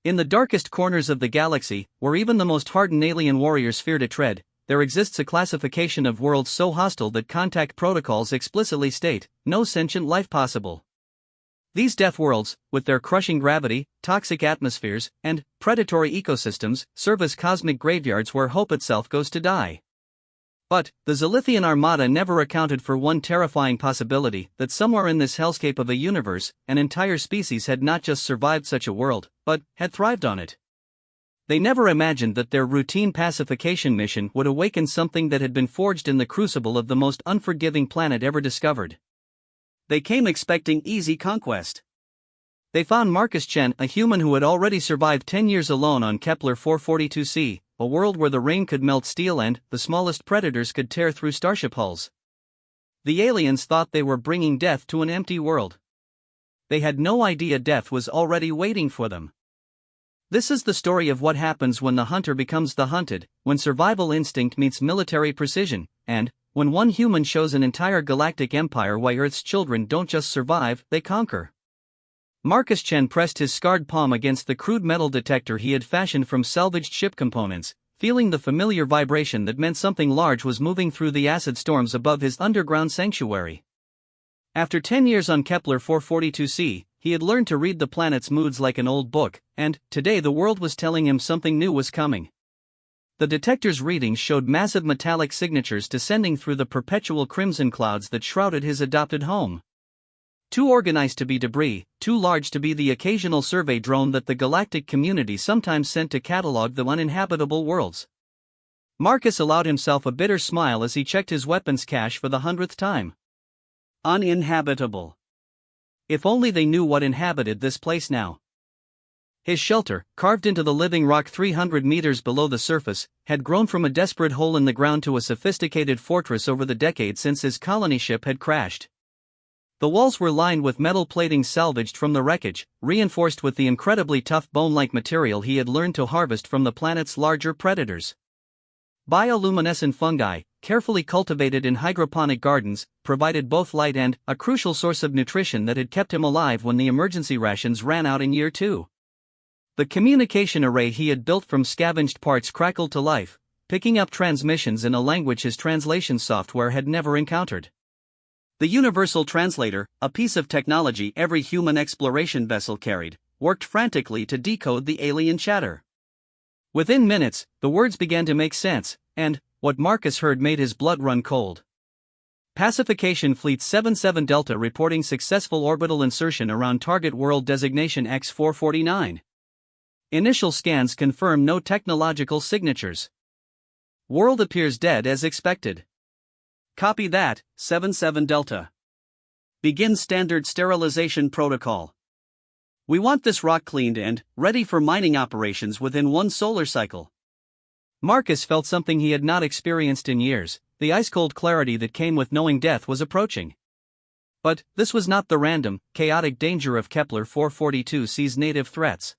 In the darkest corners of the galaxy, where even the most hardened alien warriors fear to tread, there exists a classification of worlds so hostile that contact protocols explicitly state, no sentient life possible. These death worlds, with their crushing gravity, toxic atmospheres, and predatory ecosystems, serve as cosmic graveyards where hope itself goes to die. But the Zilithian Armada never accounted for one terrifying possibility, that somewhere in this hellscape of a universe, an entire species had not just survived such a world, but had thrived on it. They never imagined that their routine pacification mission would awaken something that had been forged in the crucible of the most unforgiving planet ever discovered. They came expecting easy conquest. They found Marcus Chen, a human who had already survived 10 years alone on Kepler 442c, a world where the rain could melt steel and the smallest predators could tear through starship hulls. The aliens thought they were bringing death to an empty world. They had no idea death was already waiting for them. This is the story of what happens when the hunter becomes the hunted, when survival instinct meets military precision, and when one human shows an entire galactic empire why Earth's children don't just survive, they conquer. Marcus Chen pressed his scarred palm against the crude metal detector he had fashioned from salvaged ship components, feeling the familiar vibration that meant something large was moving through the acid storms above his underground sanctuary. After 10 years on Kepler 442c, he had learned to read the planet's moods like an old book, and today the world was telling him something new was coming. The detector's readings showed massive metallic signatures descending through the perpetual crimson clouds that shrouded his adopted home. Too organized to be debris, too large to be the occasional survey drone that the galactic community sometimes sent to catalog the uninhabitable worlds. Marcus allowed himself a bitter smile as he checked his weapons cache for the 100th time. Uninhabitable. If only they knew what inhabited this place now. His shelter, carved into the living rock 300 meters below the surface, had grown from a desperate hole in the ground to a sophisticated fortress over the decades since his colony ship had crashed. The walls were lined with metal plating salvaged from the wreckage, reinforced with the incredibly tough bone-like material he had learned to harvest from the planet's larger predators. Bioluminescent fungi, carefully cultivated in hydroponic gardens, provided both light and a crucial source of nutrition that had kept him alive when the emergency rations ran out in year 2. The communication array he had built from scavenged parts crackled to life, picking up transmissions in a language his translation software had never encountered. The Universal Translator, a piece of technology every human exploration vessel carried, worked frantically to decode the alien chatter. Within minutes, the words began to make sense, and what Marcus heard made his blood run cold. Pacification Fleet 77 Delta reporting successful orbital insertion around target world designation X449. Initial scans confirm no technological signatures. World appears dead as expected. Copy that, 77 Delta. Begin standard sterilization protocol. We want this rock cleaned and ready for mining operations within 1 solar cycle. Marcus felt something he had not experienced in years, the ice-cold clarity that came with knowing death was approaching. But this was not the random, chaotic danger of Kepler 442c's native threats.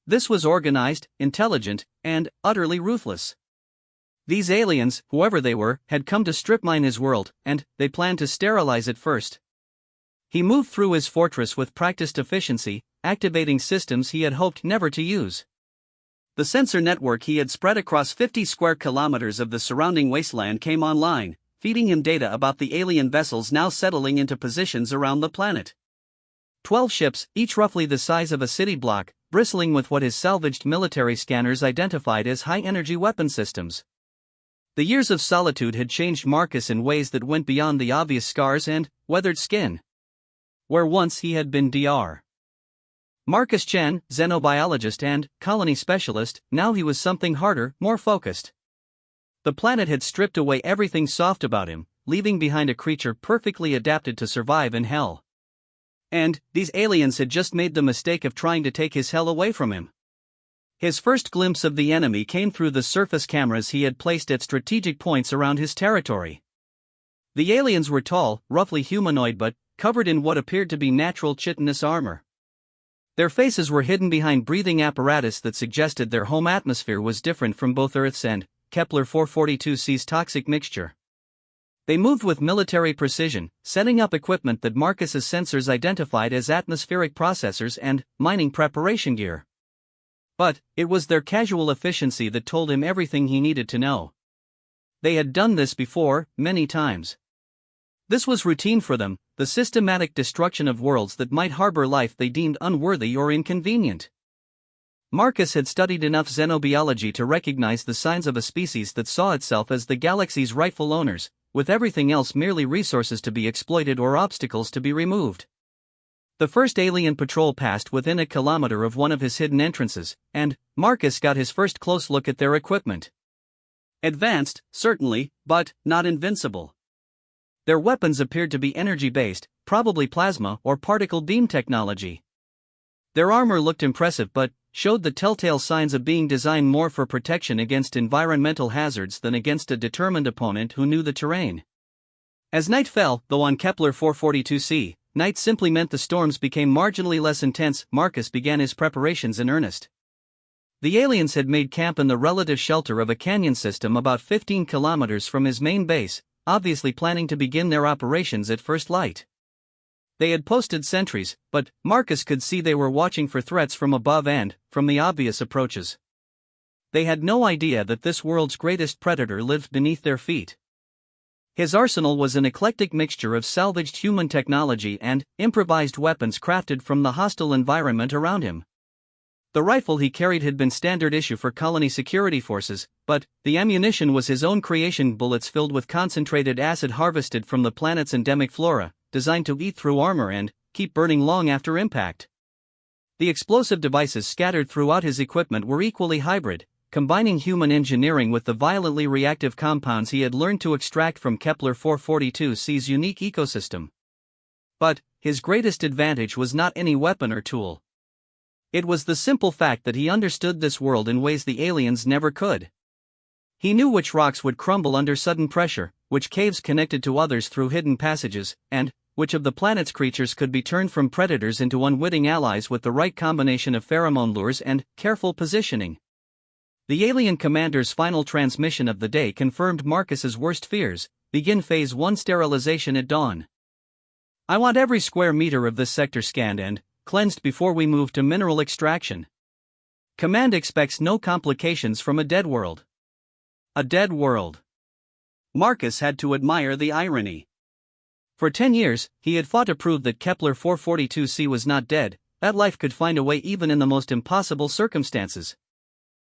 This was organized, intelligent, and utterly ruthless. These aliens, whoever they were, had come to strip mine his world, and they planned to sterilize it first. He moved through his fortress with practiced efficiency, activating systems he had hoped never to use. The sensor network he had spread across 50 square kilometers of the surrounding wasteland came online, feeding him data about the alien vessels now settling into positions around the planet. 12 ships, each roughly the size of a city block, bristling with what his salvaged military scanners identified as high-energy weapon systems. The years of solitude had changed Marcus in ways that went beyond the obvious scars and weathered skin. Where once he had been Dr. Marcus Chen, xenobiologist and colony specialist, now he was something harder, more focused. The planet had stripped away everything soft about him, leaving behind a creature perfectly adapted to survive in hell. And these aliens had just made the mistake of trying to take his hell away from him. His first glimpse of the enemy came through the surface cameras he had placed at strategic points around his territory. The aliens were tall, roughly humanoid but covered in what appeared to be natural chitinous armor. Their faces were hidden behind breathing apparatus that suggested their home atmosphere was different from both Earth's and Kepler 442c's toxic mixture. They moved with military precision, setting up equipment that Marcus's sensors identified as atmospheric processors and mining preparation gear. But it was their casual efficiency that told him everything he needed to know. They had done this before, many times. This was routine for them, the systematic destruction of worlds that might harbor life they deemed unworthy or inconvenient. Marcus had studied enough xenobiology to recognize the signs of a species that saw itself as the galaxy's rightful owners, with everything else merely resources to be exploited or obstacles to be removed. The first alien patrol passed within a kilometer of one of his hidden entrances, and Marcus got his first close look at their equipment. Advanced, certainly, but not invincible. Their weapons appeared to be energy-based, probably plasma or particle beam technology. Their armor looked impressive but showed the telltale signs of being designed more for protection against environmental hazards than against a determined opponent who knew the terrain. As night fell, though on Kepler 442c, night simply meant the storms became marginally less intense, Marcus began his preparations in earnest. The aliens had made camp in the relative shelter of a canyon system about 15 kilometers from his main base, obviously planning to begin their operations at first light. They had posted sentries, but Marcus could see they were watching for threats from above and from the obvious approaches. They had no idea that this world's greatest predator lived beneath their feet. His arsenal was an eclectic mixture of salvaged human technology and improvised weapons crafted from the hostile environment around him. The rifle he carried had been standard issue for colony security forces, but the ammunition was his own creation, bullets filled with concentrated acid harvested from the planet's endemic flora, designed to eat through armor and keep burning long after impact. The explosive devices scattered throughout his equipment were equally hybrid, combining human engineering with the violently reactive compounds he had learned to extract from Kepler 442c's unique ecosystem. But his greatest advantage was not any weapon or tool. It was the simple fact that he understood this world in ways the aliens never could. He knew which rocks would crumble under sudden pressure, which caves connected to others through hidden passages, and which of the planet's creatures could be turned from predators into unwitting allies with the right combination of pheromone lures and careful positioning. The alien commander's final transmission of the day confirmed Marcus's worst fears: begin Phase 1 sterilization at dawn. I want every square meter of this sector scanned and cleansed before we move to mineral extraction. Command expects no complications from a dead world. A dead world. Marcus had to admire the irony. For 10 years, he had fought to prove that Kepler 442c was not dead, that life could find a way even in the most impossible circumstances.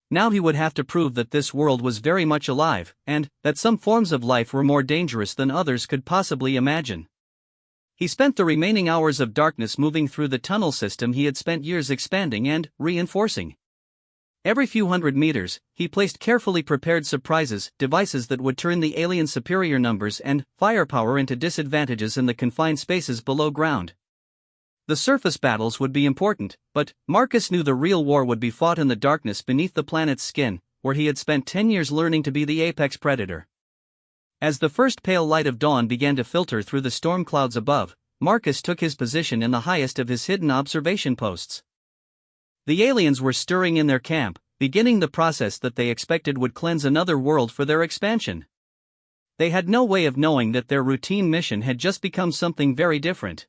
Now he would have to prove that this world was very much alive, and that some forms of life were more dangerous than others could possibly imagine. He spent the remaining hours of darkness moving through the tunnel system he had spent years expanding and reinforcing. Every few hundred meters, he placed carefully prepared surprises, devices that would turn the alien superior numbers and firepower into disadvantages in the confined spaces below ground. The surface battles would be important, but Marcus knew the real war would be fought in the darkness beneath the planet's skin, where he had spent 10 years learning to be the apex predator. As the first pale light of dawn began to filter through the storm clouds above, Marcus took his position in the highest of his hidden observation posts. The aliens were stirring in their camp, beginning the process that they expected would cleanse another world for their expansion. They had no way of knowing that their routine mission had just become something very different.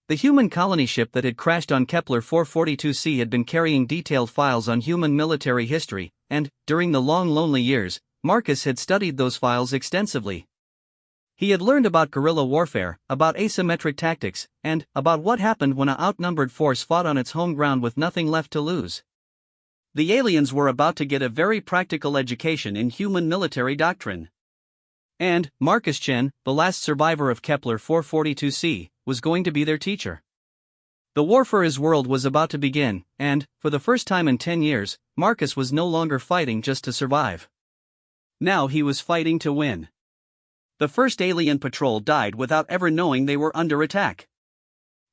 The human colony ship that had crashed on Kepler 442c had been carrying detailed files on human military history, and, during the long lonely years, Marcus had studied those files extensively. He had learned about guerrilla warfare, about asymmetric tactics, and about what happened when an outnumbered force fought on its home ground with nothing left to lose. The aliens were about to get a very practical education in human military doctrine. And Marcus Chen, the last survivor of Kepler 442c, was going to be their teacher. The war for his world was about to begin, and, for the first time in 10 years, Marcus was no longer fighting just to survive. Now he was fighting to win. The first alien patrol died without ever knowing they were under attack.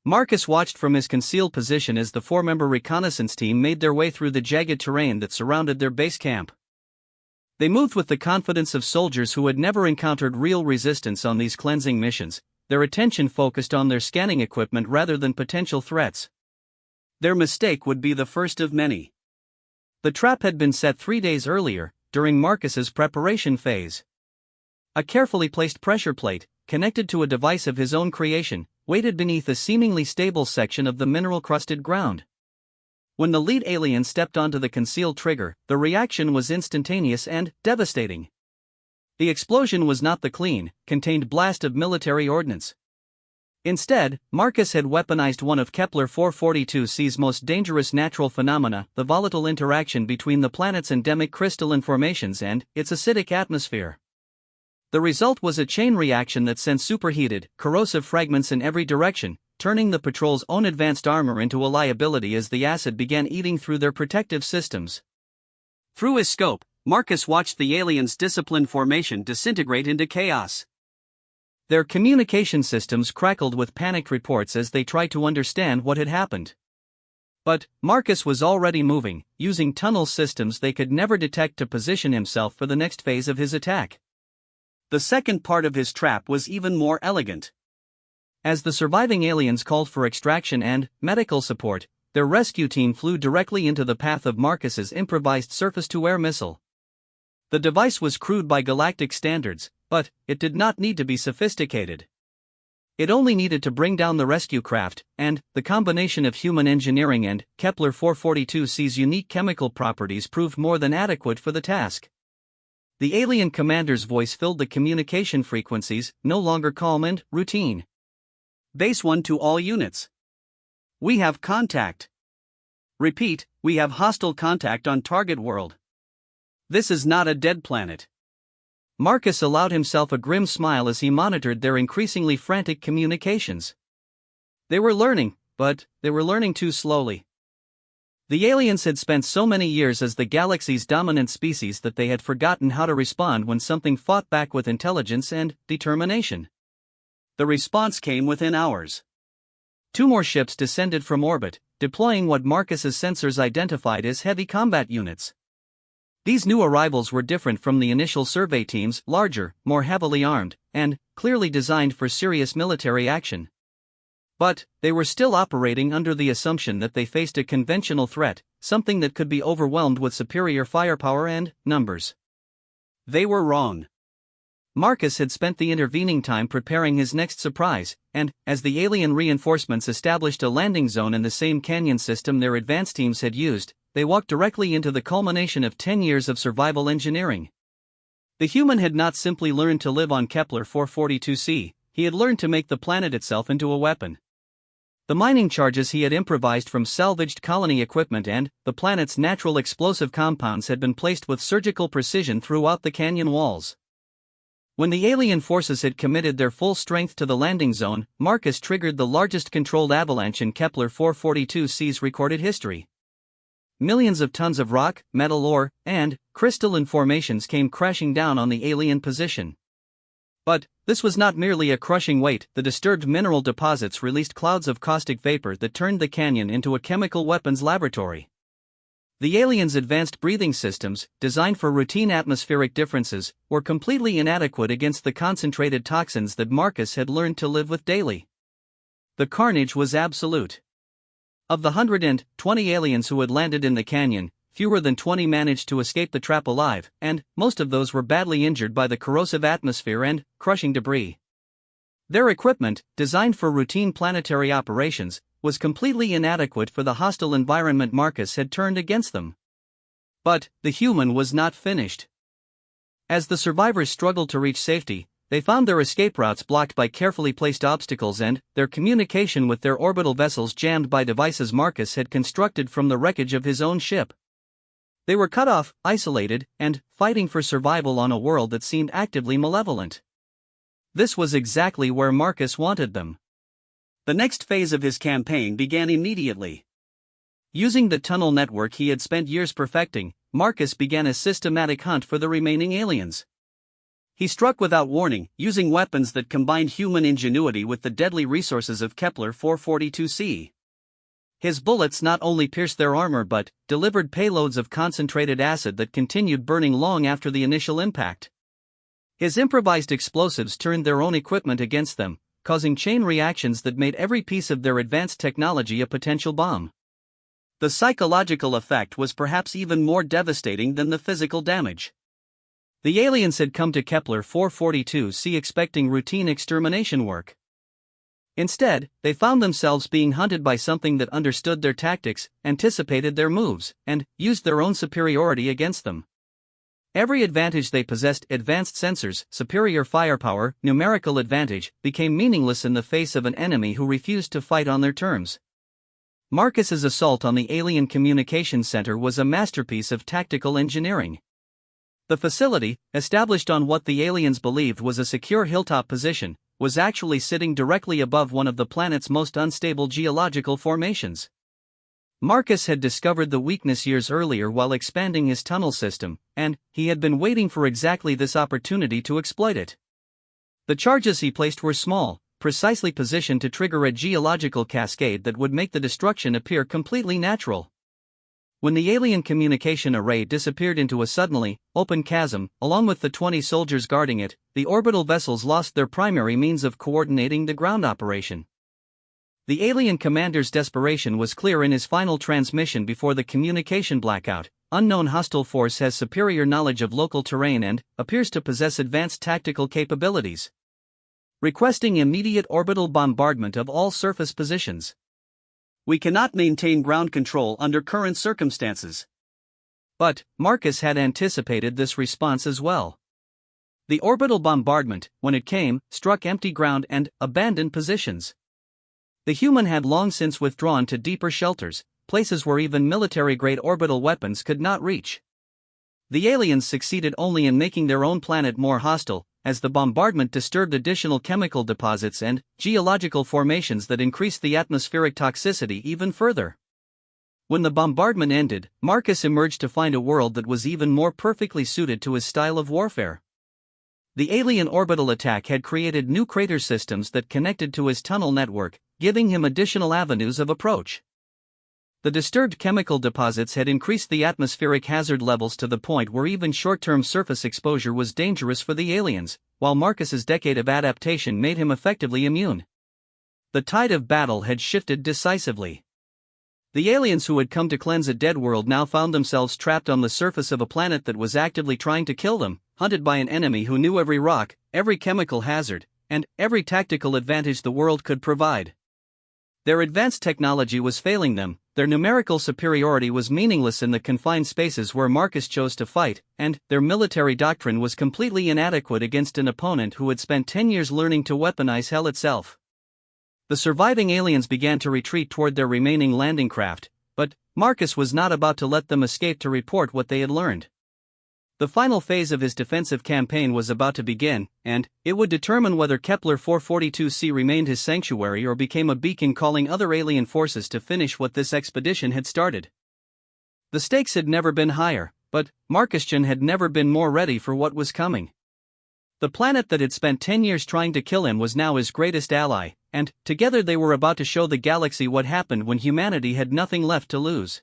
Marcus watched from his concealed position as the 4-member reconnaissance team made their way through the jagged terrain that surrounded their base camp. They moved with the confidence of soldiers who had never encountered real resistance on these cleansing missions, their attention focused on their scanning equipment rather than potential threats. Their mistake would be the first of many. The trap had been set 3 days earlier, during Marcus's preparation phase. A carefully placed pressure plate, connected to a device of his own creation, waited beneath a seemingly stable section of the mineral-crusted ground. When the lead alien stepped onto the concealed trigger, the reaction was instantaneous and devastating. The explosion was not the clean, contained blast of military ordnance. Instead, Marcus had weaponized one of Kepler 442c's most dangerous natural phenomena, the volatile interaction between the planet's endemic crystalline formations and its acidic atmosphere. The result was a chain reaction that sent superheated, corrosive fragments in every direction, turning the patrol's own advanced armor into a liability as the acid began eating through their protective systems. Through his scope, Marcus watched the aliens' disciplined formation disintegrate into chaos. Their communication systems crackled with panicked reports as they tried to understand what had happened. But Marcus was already moving, using tunnel systems they could never detect to position himself for the next phase of his attack. The second part of his trap was even more elegant. As the surviving aliens called for extraction and medical support, their rescue team flew directly into the path of Marcus's improvised surface-to-air missile. The device was crude by galactic standards, but it did not need to be sophisticated. It only needed to bring down the rescue craft, and the combination of human engineering and Kepler 442c's unique chemical properties proved more than adequate for the task. The alien commander's voice filled the communication frequencies, no longer calm and routine. Base 1 to all units. We have contact. Repeat, we have hostile contact on target world. This is not a dead planet. Marcus allowed himself a grim smile as he monitored their increasingly frantic communications. They were learning, but they were learning too slowly. The aliens had spent so many years as the galaxy's dominant species that they had forgotten how to respond when something fought back with intelligence and determination. The response came within hours. 2 more ships descended from orbit, deploying what Marcus's sensors identified as heavy combat units. These new arrivals were different from the initial survey teams, larger, more heavily armed, and clearly designed for serious military action. But they were still operating under the assumption that they faced a conventional threat, something that could be overwhelmed with superior firepower and numbers. They were wrong. Marcus had spent the intervening time preparing his next surprise, and, as the alien reinforcements established a landing zone in the same canyon system their advance teams had used, they walked directly into the culmination of 10 years of survival engineering. The human had not simply learned to live on Kepler 442c, he had learned to make the planet itself into a weapon. The mining charges he had improvised from salvaged colony equipment and the planet's natural explosive compounds had been placed with surgical precision throughout the canyon walls. When the alien forces had committed their full strength to the landing zone, Marcus triggered the largest controlled avalanche in Kepler 442c's recorded history. Millions of tons of rock, metal ore, and crystalline formations came crashing down on the alien position. But this was not merely a crushing weight. The disturbed mineral deposits released clouds of caustic vapor that turned the canyon into a chemical weapons laboratory. The aliens' advanced breathing systems, designed for routine atmospheric differences, were completely inadequate against the concentrated toxins that Marcus had learned to live with daily. The carnage was absolute. Of the 120 aliens who had landed in the canyon, fewer than 20 managed to escape the trap alive, and most of those were badly injured by the corrosive atmosphere and crushing debris. Their equipment, designed for routine planetary operations, was completely inadequate for the hostile environment Marcus had turned against them. But the human was not finished. As the survivors struggled to reach safety, they found their escape routes blocked by carefully placed obstacles and their communication with their orbital vessels jammed by devices Marcus had constructed from the wreckage of his own ship. They were cut off, isolated, and fighting for survival on a world that seemed actively malevolent. This was exactly where Marcus wanted them. The next phase of his campaign began immediately. Using the tunnel network he had spent years perfecting, Marcus began a systematic hunt for the remaining aliens. He struck without warning, using weapons that combined human ingenuity with the deadly resources of Kepler 442c. His bullets not only pierced their armor but delivered payloads of concentrated acid that continued burning long after the initial impact. His improvised explosives turned their own equipment against them, causing chain reactions that made every piece of their advanced technology a potential bomb. The psychological effect was perhaps even more devastating than the physical damage. The aliens had come to Kepler 442c expecting routine extermination work. Instead, they found themselves being hunted by something that understood their tactics, anticipated their moves, and used their own superiority against them. Every advantage they possessed, advanced sensors, superior firepower, numerical advantage, became meaningless in the face of an enemy who refused to fight on their terms. Marcus's assault on the alien communications center was a masterpiece of tactical engineering. The facility, established on what the aliens believed was a secure hilltop position, was actually sitting directly above one of the planet's most unstable geological formations. Marcus had discovered the weakness years earlier while expanding his tunnel system, and he had been waiting for exactly this opportunity to exploit it. The charges he placed were small, precisely positioned to trigger a geological cascade that would make the destruction appear completely natural. When the alien communication array disappeared into a suddenly open chasm, along with the 20 soldiers guarding it, the orbital vessels lost their primary means of coordinating the ground operation. The alien commander's desperation was clear in his final transmission before the communication blackout. Unknown hostile force has superior knowledge of local terrain and appears to possess advanced tactical capabilities. Requesting immediate orbital bombardment of all surface positions. We cannot maintain ground control under current circumstances. But Marcus had anticipated this response as well. The orbital bombardment, when it came, struck empty ground and abandoned positions. The human had long since withdrawn to deeper shelters, places where even military-grade orbital weapons could not reach. The aliens succeeded only in making their own planet more hostile, as the bombardment disturbed additional chemical deposits and geological formations that increased the atmospheric toxicity even further. When the bombardment ended, Marcus emerged to find a world that was even more perfectly suited to his style of warfare. The alien orbital attack had created new crater systems that connected to his tunnel network, giving him additional avenues of approach. The disturbed chemical deposits had increased the atmospheric hazard levels to the point where even short-term surface exposure was dangerous for the aliens, while Marcus's decade of adaptation made him effectively immune. The tide of battle had shifted decisively. The aliens who had come to cleanse a dead world now found themselves trapped on the surface of a planet that was actively trying to kill them, hunted by an enemy who knew every rock, every chemical hazard, and every tactical advantage the world could provide. Their advanced technology was failing them, their numerical superiority was meaningless in the confined spaces where Marcus chose to fight, and their military doctrine was completely inadequate against an opponent who had spent 10 years learning to weaponize hell itself. The surviving aliens began to retreat toward their remaining landing craft, but Marcus was not about to let them escape to report what they had learned. The final phase of his defensive campaign was about to begin, and it would determine whether Kepler 442c remained his sanctuary or became a beacon calling other alien forces to finish what this expedition had started. The stakes had never been higher, but Marcusjan had never been more ready for what was coming. The planet that had spent 10 years trying to kill him was now his greatest ally, and together they were about to show the galaxy what happened when humanity had nothing left to lose.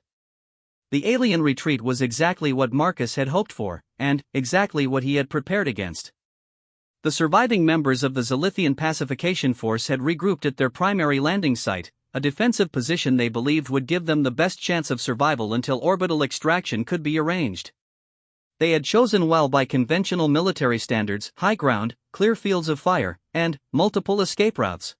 The alien retreat was exactly what Marcus had hoped for, and exactly what he had prepared against. The surviving members of the Zilithian Pacification Force had regrouped at their primary landing site, a defensive position they believed would give them the best chance of survival until orbital extraction could be arranged. They had chosen well by conventional military standards: high ground, clear fields of fire, and multiple escape routes.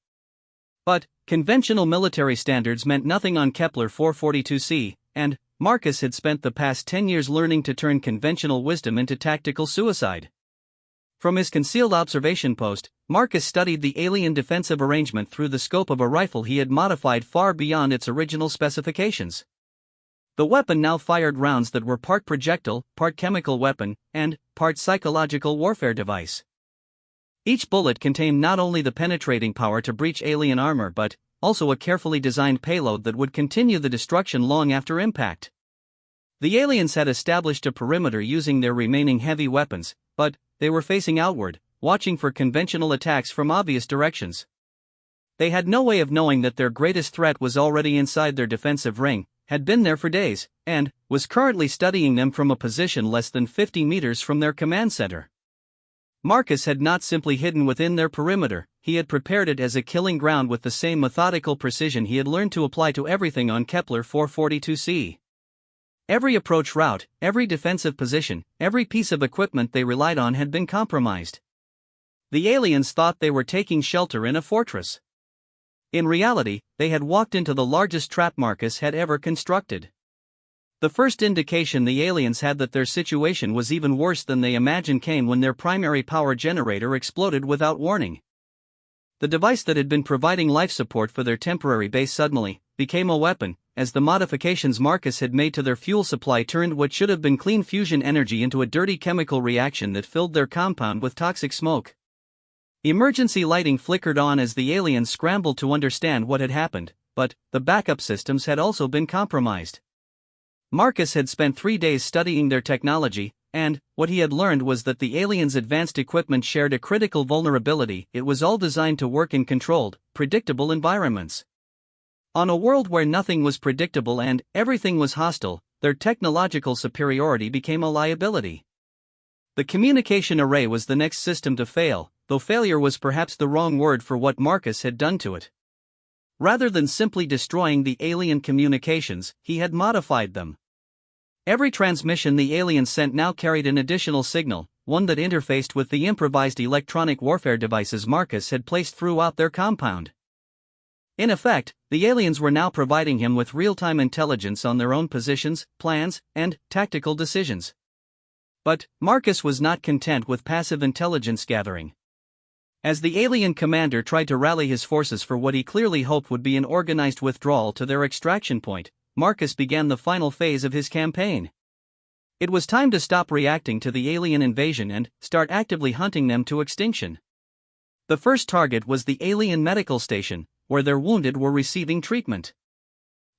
But conventional military standards meant nothing on Kepler 442c, and Marcus had spent the past 10 years learning to turn conventional wisdom into tactical suicide. From his concealed observation post, Marcus studied the alien defensive arrangement through the scope of a rifle he had modified far beyond its original specifications. The weapon now fired rounds that were part projectile, part chemical weapon, and part psychological warfare device. Each bullet contained not only the penetrating power to breach alien armor but also a carefully designed payload that would continue the destruction long after impact. The aliens had established a perimeter using their remaining heavy weapons, but they were facing outward, watching for conventional attacks from obvious directions. They had no way of knowing that their greatest threat was already inside their defensive ring, had been there for days, and was currently studying them from a position less than 50 meters from their command center. Marcus had not simply hidden within their perimeter, he had prepared it as a killing ground with the same methodical precision he had learned to apply to everything on Kepler 442c. Every approach route, every defensive position, every piece of equipment they relied on had been compromised. The aliens thought they were taking shelter in a fortress. In reality, they had walked into the largest trap Marcus had ever constructed. The first indication the aliens had that their situation was even worse than they imagined came when their primary power generator exploded without warning. The device that had been providing life support for their temporary base suddenly became a weapon, as the modifications Marcus had made to their fuel supply turned what should have been clean fusion energy into a dirty chemical reaction that filled their compound with toxic smoke. Emergency lighting flickered on as the aliens scrambled to understand what had happened, but the backup systems had also been compromised. Marcus had spent 3 days studying their technology, and what he had learned was that the aliens' advanced equipment shared a critical vulnerability. It was all designed to work in controlled, predictable environments. On a world where nothing was predictable and everything was hostile, their technological superiority became a liability. The communication array was the next system to fail, though failure was perhaps the wrong word for what Marcus had done to it. Rather than simply destroying the alien communications, he had modified them. Every transmission the aliens sent now carried an additional signal, one that interfaced with the improvised electronic warfare devices Marcus had placed throughout their compound. In effect, the aliens were now providing him with real-time intelligence on their own positions, plans, and tactical decisions. But Marcus was not content with passive intelligence gathering. As the alien commander tried to rally his forces for what he clearly hoped would be an organized withdrawal to their extraction point, Marcus began the final phase of his campaign. It was time to stop reacting to the alien invasion and start actively hunting them to extinction. The first target was the alien medical station, where their wounded were receiving treatment.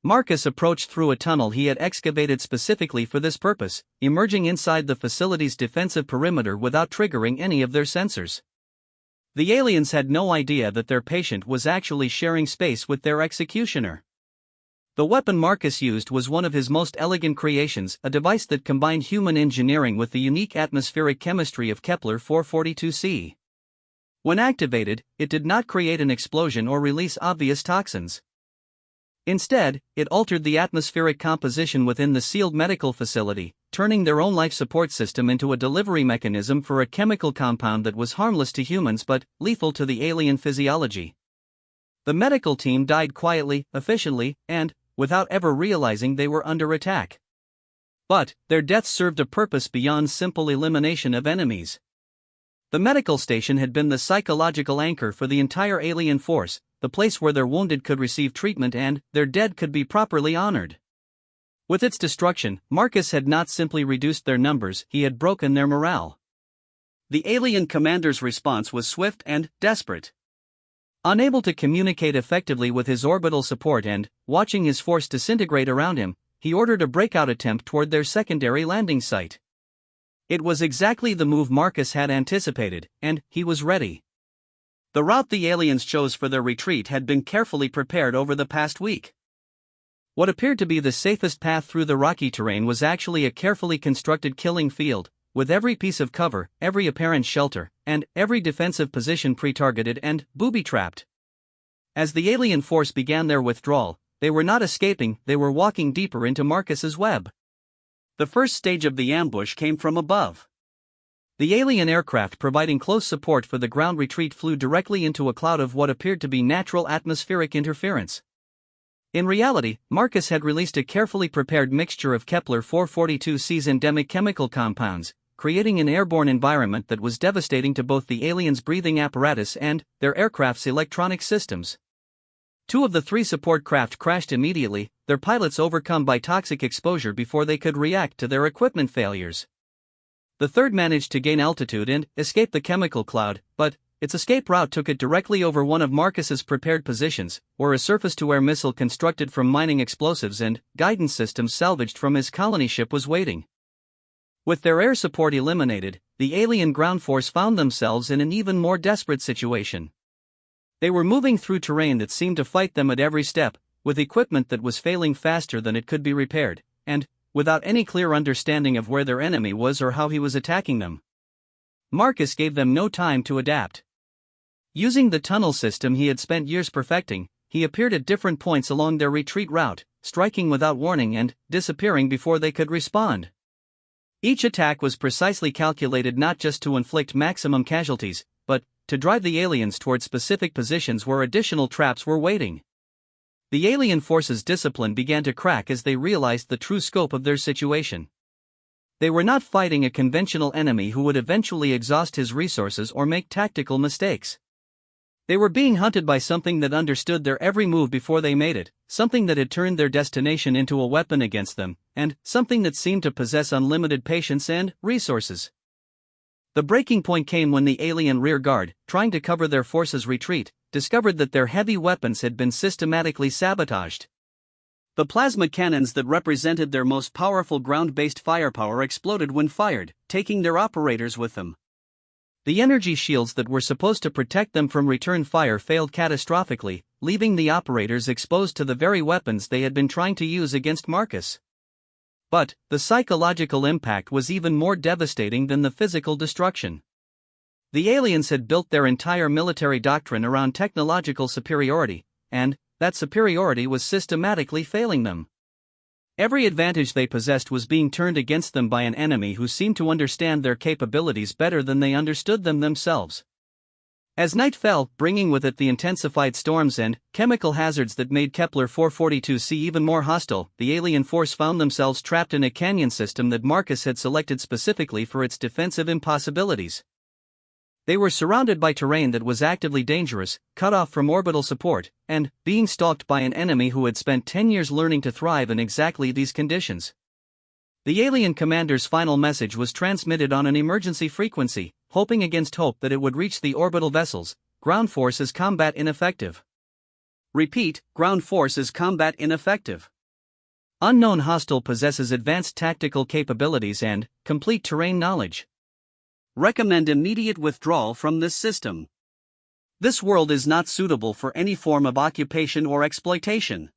Marcus approached through a tunnel he had excavated specifically for this purpose, emerging inside the facility's defensive perimeter without triggering any of their sensors. The aliens had no idea that their patient was actually sharing space with their executioner. The weapon Marcus used was one of his most elegant creations, a device that combined human engineering with the unique atmospheric chemistry of Kepler-442c. When activated, it did not create an explosion or release obvious toxins. Instead, it altered the atmospheric composition within the sealed medical facility, turning their own life support system into a delivery mechanism for a chemical compound that was harmless to humans but lethal to the alien physiology. The medical team died quietly, efficiently, and without ever realizing they were under attack. But their deaths served a purpose beyond simple elimination of enemies. The medical station had been the psychological anchor for the entire alien force, the place where their wounded could receive treatment and their dead could be properly honored. With its destruction, Marcus had not simply reduced their numbers, he had broken their morale. The alien commander's response was swift and desperate. Unable to communicate effectively with his orbital support and watching his force disintegrate around him, he ordered a breakout attempt toward their secondary landing site. It was exactly the move Marcus had anticipated, and he was ready. The route the aliens chose for their retreat had been carefully prepared over the past week. What appeared to be the safest path through the rocky terrain was actually a carefully constructed killing field, with every piece of cover, every apparent shelter, and every defensive position pre-targeted and booby-trapped. As the alien force began their withdrawal, they were not escaping, they were walking deeper into Marcus's web. The first stage of the ambush came from above. The alien aircraft providing close support for the ground retreat flew directly into a cloud of what appeared to be natural atmospheric interference. In reality, Marcus had released a carefully prepared mixture of Kepler-442c's endemic chemical compounds, creating an airborne environment that was devastating to both the aliens' breathing apparatus and their aircraft's electronic systems. 2 of the 3 support craft crashed immediately, their pilots overcome by toxic exposure before they could react to their equipment failures. The third managed to gain altitude and escape the chemical cloud, but its escape route took it directly over one of Marcus's prepared positions, where a surface-to-air missile constructed from mining explosives and guidance systems salvaged from his colony ship was waiting. With their air support eliminated, the alien ground force found themselves in an even more desperate situation. They were moving through terrain that seemed to fight them at every step, with equipment that was failing faster than it could be repaired, and without any clear understanding of where their enemy was or how he was attacking them. Marcus gave them no time to adapt. Using the tunnel system he had spent years perfecting, he appeared at different points along their retreat route, striking without warning and disappearing before they could respond. Each attack was precisely calculated not just to inflict maximum casualties, but to drive the aliens toward specific positions where additional traps were waiting. The alien forces' discipline began to crack as they realized the true scope of their situation. They were not fighting a conventional enemy who would eventually exhaust his resources or make tactical mistakes. They were being hunted by something that understood their every move before they made it, something that had turned their destination into a weapon against them, and something that seemed to possess unlimited patience and resources. The breaking point came when the alien rear guard, trying to cover their forces' retreat, discovered that their heavy weapons had been systematically sabotaged. The plasma cannons that represented their most powerful ground-based firepower exploded when fired, taking their operators with them. The energy shields that were supposed to protect them from return fire failed catastrophically, leaving the operators exposed to the very weapons they had been trying to use against Marcus. But the psychological impact was even more devastating than the physical destruction. The aliens had built their entire military doctrine around technological superiority, and that superiority was systematically failing them. Every advantage they possessed was being turned against them by an enemy who seemed to understand their capabilities better than they understood them themselves. As night fell, bringing with it the intensified storms and chemical hazards that made Kepler 442c even more hostile, the alien force found themselves trapped in a canyon system that Marcus had selected specifically for its defensive impossibilities. They were surrounded by terrain that was actively dangerous, cut off from orbital support, and being stalked by an enemy who had spent 10 years learning to thrive in exactly these conditions. The alien commander's final message was transmitted on an emergency frequency, hoping against hope that it would reach the orbital vessels. Ground force is combat ineffective. Repeat, ground force is combat ineffective. Unknown hostile possesses advanced tactical capabilities and complete terrain knowledge. Recommend immediate withdrawal from this system. This world is not suitable for any form of occupation or exploitation.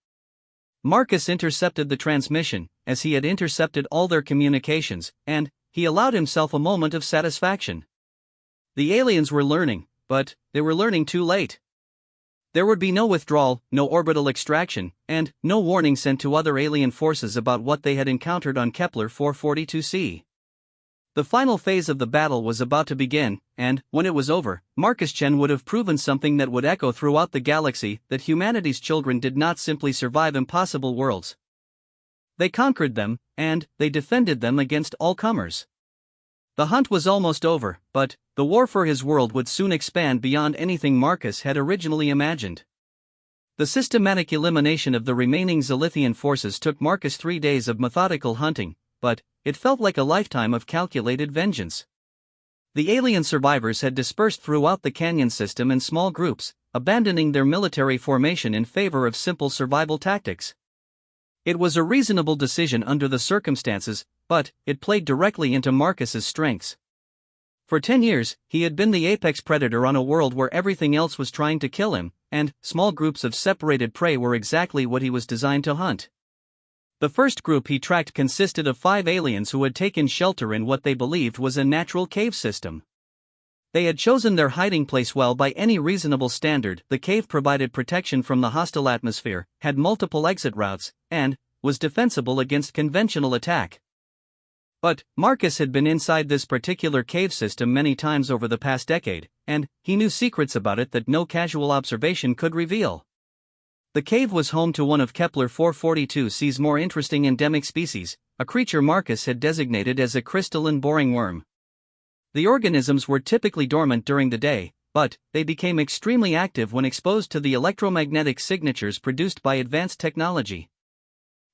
Marcus intercepted the transmission, as he had intercepted all their communications, and he allowed himself a moment of satisfaction. The aliens were learning, but they were learning too late. There would be no withdrawal, no orbital extraction, and no warning sent to other alien forces about what they had encountered on Kepler 442c. The final phase of the battle was about to begin, and, when it was over, Marcus Chen would have proven something that would echo throughout the galaxy, that humanity's children did not simply survive impossible worlds. They conquered them, and they defended them against all comers. The hunt was almost over, but the war for his world would soon expand beyond anything Marcus had originally imagined. The systematic elimination of the remaining Zilithian forces took Marcus 3 days of methodical hunting, but it felt like a lifetime of calculated vengeance. The alien survivors had dispersed throughout the canyon system in small groups, abandoning their military formation in favor of simple survival tactics. It was a reasonable decision under the circumstances, but it played directly into Marcus's strengths. For 10 years, he had been the apex predator on a world where everything else was trying to kill him, and small groups of separated prey were exactly what he was designed to hunt. The first group he tracked consisted of 5 aliens who had taken shelter in what they believed was a natural cave system. They had chosen their hiding place well by any reasonable standard. The cave provided protection from the hostile atmosphere, had multiple exit routes, and was defensible against conventional attack. But Marcus had been inside this particular cave system many times over the past decade, and he knew secrets about it that no casual observation could reveal. The cave was home to one of Kepler 442c's more interesting endemic species, a creature Marcus had designated as a crystalline boring worm. The organisms were typically dormant during the day, but they became extremely active when exposed to the electromagnetic signatures produced by advanced technology.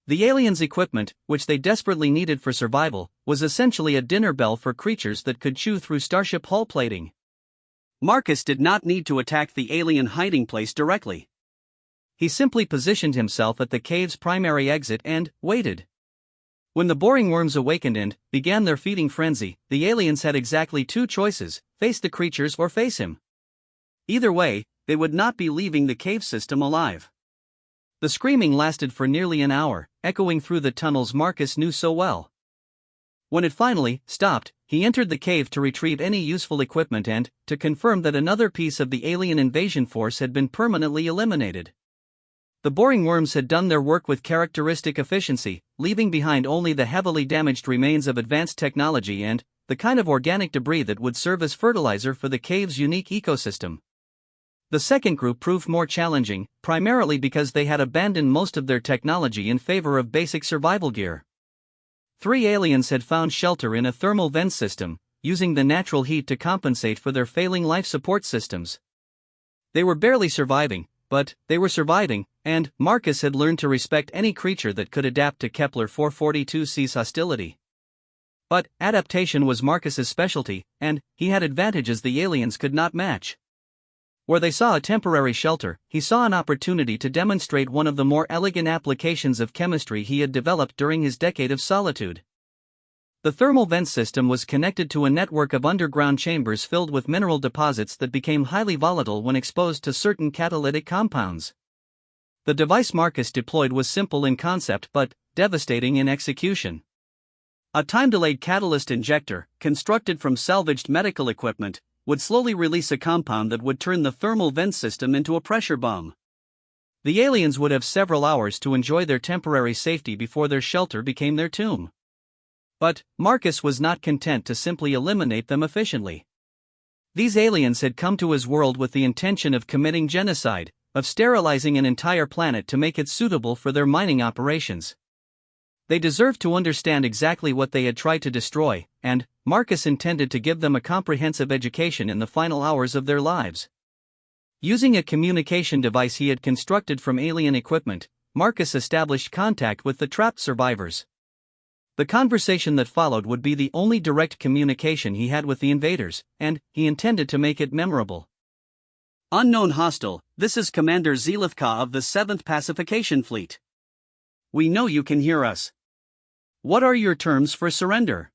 The aliens' equipment, which they desperately needed for survival, was essentially a dinner bell for creatures that could chew through starship hull plating. Marcus did not need to attack the alien hiding place directly. He simply positioned himself at the cave's primary exit and waited. When the boring worms awakened and began their feeding frenzy, the aliens had exactly 2 choices: face the creatures or face him. Either way, they would not be leaving the cave system alive. The screaming lasted for nearly an hour, echoing through the tunnels Marcus knew so well. When it finally stopped, he entered the cave to retrieve any useful equipment and to confirm that another piece of the alien invasion force had been permanently eliminated. The boring worms had done their work with characteristic efficiency, leaving behind only the heavily damaged remains of advanced technology and the kind of organic debris that would serve as fertilizer for the cave's unique ecosystem. The second group proved more challenging, primarily because they had abandoned most of their technology in favor of basic survival gear. 3 aliens had found shelter in a thermal vent system, using the natural heat to compensate for their failing life support systems. They were barely surviving, but they were surviving, and Marcus had learned to respect any creature that could adapt to Kepler 442c's hostility. But adaptation was Marcus's specialty, and he had advantages the aliens could not match. Where they saw a temporary shelter, he saw an opportunity to demonstrate one of the more elegant applications of chemistry he had developed during his decade of solitude. The thermal vent system was connected to a network of underground chambers filled with mineral deposits that became highly volatile when exposed to certain catalytic compounds. The device Marcus deployed was simple in concept but devastating in execution. A time-delayed catalyst injector, constructed from salvaged medical equipment, would slowly release a compound that would turn the thermal vent system into a pressure bomb. The aliens would have several hours to enjoy their temporary safety before their shelter became their tomb. But Marcus was not content to simply eliminate them efficiently. These aliens had come to his world with the intention of committing genocide, of sterilizing an entire planet to make it suitable for their mining operations. They deserved to understand exactly what they had tried to destroy, and Marcus intended to give them a comprehensive education in the final hours of their lives. Using a communication device he had constructed from alien equipment, Marcus established contact with the trapped survivors. The conversation that followed would be the only direct communication he had with the invaders, and he intended to make it memorable. Unknown hostile, this is Commander Zelifka of the 7th Pacification Fleet. We know you can hear us. What are your terms for surrender?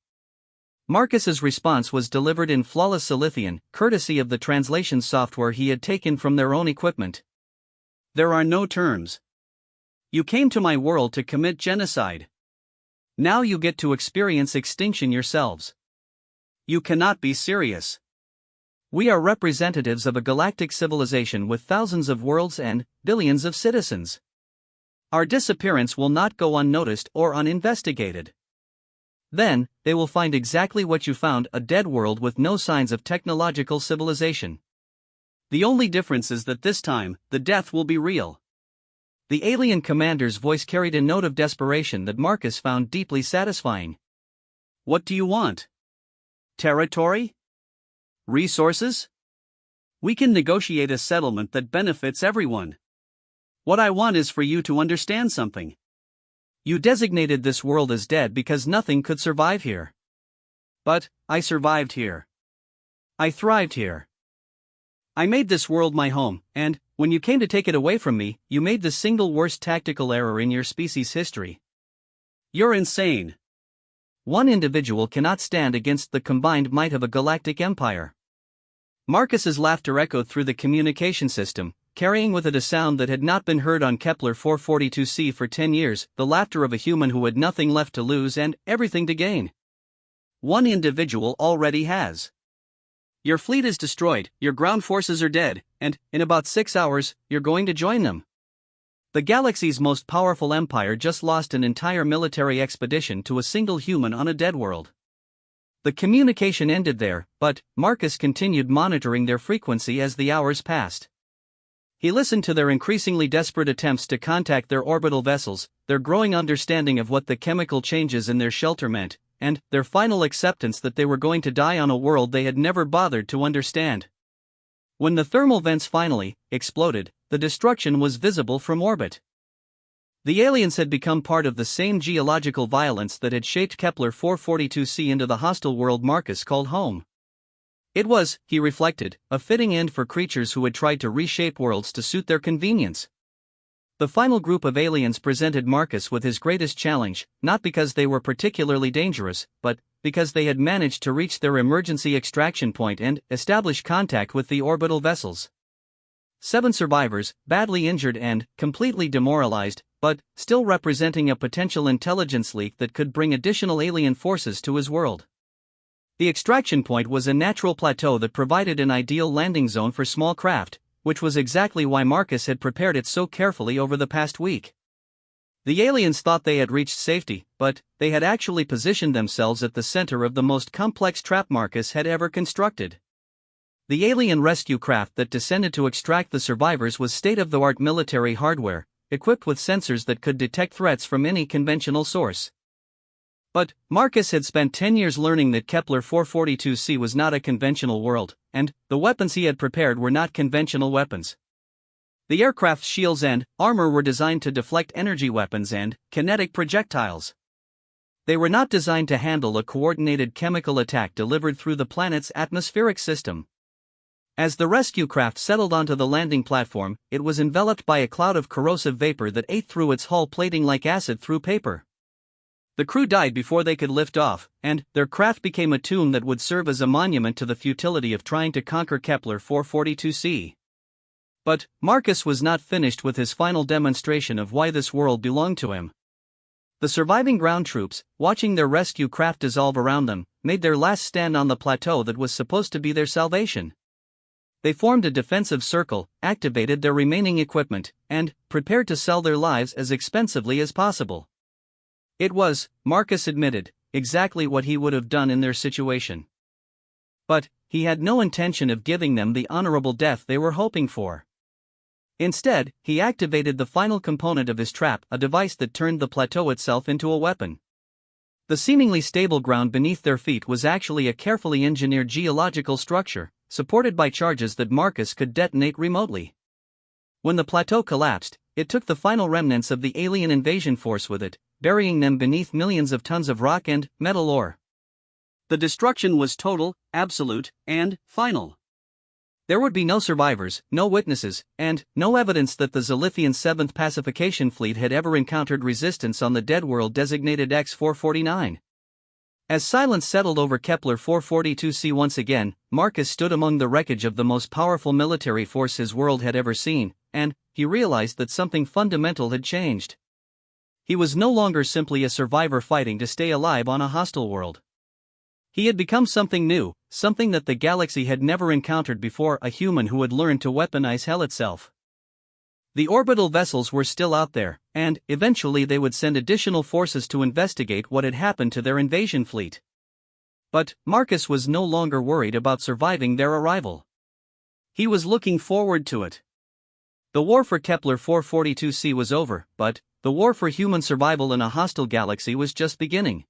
Marcus's response was delivered in flawless Silithian, courtesy of the translation software he had taken from their own equipment. There are no terms. You came to my world to commit genocide. Now you get to experience extinction yourselves. You cannot be serious. We are representatives of a galactic civilization with thousands of worlds and billions of citizens. Our disappearance will not go unnoticed or uninvestigated. Then, they will find exactly what you found, a dead world with no signs of technological civilization. The only difference is that this time, the death will be real. The alien commander's voice carried a note of desperation that Marcus found deeply satisfying. What do you want? Territory? Resources? We can negotiate a settlement that benefits everyone. What I want is for you to understand something. You designated this world as dead because nothing could survive here. But I survived here. I thrived here. I made this world my home, and when you came to take it away from me, you made the single worst tactical error in your species' history. You're insane. One individual cannot stand against the combined might of a galactic empire. Marcus's laughter echoed through the communication system, carrying with it a sound that had not been heard on Kepler 442c for 10 years, the laughter of a human who had nothing left to lose and everything to gain. One individual already has. Your fleet is destroyed, your ground forces are dead, and, in about 6 hours, you're going to join them. The galaxy's most powerful empire just lost an entire military expedition to a single human on a dead world. The communication ended there, but Marcus continued monitoring their frequency as the hours passed. He listened to their increasingly desperate attempts to contact their orbital vessels, their growing understanding of what the chemical changes in their shelter meant, and their final acceptance that they were going to die on a world they had never bothered to understand. When the thermal vents finally exploded, the destruction was visible from orbit. The aliens had become part of the same geological violence that had shaped Kepler 442c into the hostile world Marcus called home. It was, he reflected, a fitting end for creatures who had tried to reshape worlds to suit their convenience. The final group of aliens presented Marcus with his greatest challenge, not because they were particularly dangerous, but because they had managed to reach their emergency extraction point and establish contact with the orbital vessels. 7 survivors, badly injured and completely demoralized, but still representing a potential intelligence leak that could bring additional alien forces to his world. The extraction point was a natural plateau that provided an ideal landing zone for small craft, which was exactly why Marcus had prepared it so carefully over the past week. The aliens thought they had reached safety, but they had actually positioned themselves at the center of the most complex trap Marcus had ever constructed. The alien rescue craft that descended to extract the survivors was state-of-the-art military hardware, equipped with sensors that could detect threats from any conventional source. But Marcus had spent 10 years learning that Kepler 442c was not a conventional world, and the weapons he had prepared were not conventional weapons. The aircraft's shields and armor were designed to deflect energy weapons and kinetic projectiles. They were not designed to handle a coordinated chemical attack delivered through the planet's atmospheric system. As the rescue craft settled onto the landing platform, it was enveloped by a cloud of corrosive vapor that ate through its hull plating like acid through paper. The crew died before they could lift off, and their craft became a tomb that would serve as a monument to the futility of trying to conquer Kepler 442c. But Marcus was not finished with his final demonstration of why this world belonged to him. The surviving ground troops, watching their rescue craft dissolve around them, made their last stand on the plateau that was supposed to be their salvation. They formed a defensive circle, activated their remaining equipment, and prepared to sell their lives as expensively as possible. It was, Marcus admitted, exactly what he would have done in their situation. But he had no intention of giving them the honorable death they were hoping for. Instead, he activated the final component of his trap, a device that turned the plateau itself into a weapon. The seemingly stable ground beneath their feet was actually a carefully engineered geological structure, supported by charges that Marcus could detonate remotely. When the plateau collapsed, it took the final remnants of the alien invasion force with it, burying them beneath millions of tons of rock and metal ore. The destruction was total, absolute, and final. There would be no survivors, no witnesses, and no evidence that the Zilithian 7th Pacification Fleet had ever encountered resistance on the Deadworld designated X-449. As silence settled over Kepler 442c once again, Marcus stood among the wreckage of the most powerful military force his world had ever seen, and he realized that something fundamental had changed. He was no longer simply a survivor fighting to stay alive on a hostile world. He had become something new, something that the galaxy had never encountered before, a human who had learned to weaponize hell itself. The orbital vessels were still out there, and eventually they would send additional forces to investigate what had happened to their invasion fleet. But Marcus was no longer worried about surviving their arrival. He was looking forward to it. The war for Kepler 442c was over, but the war for human survival in a hostile galaxy was just beginning.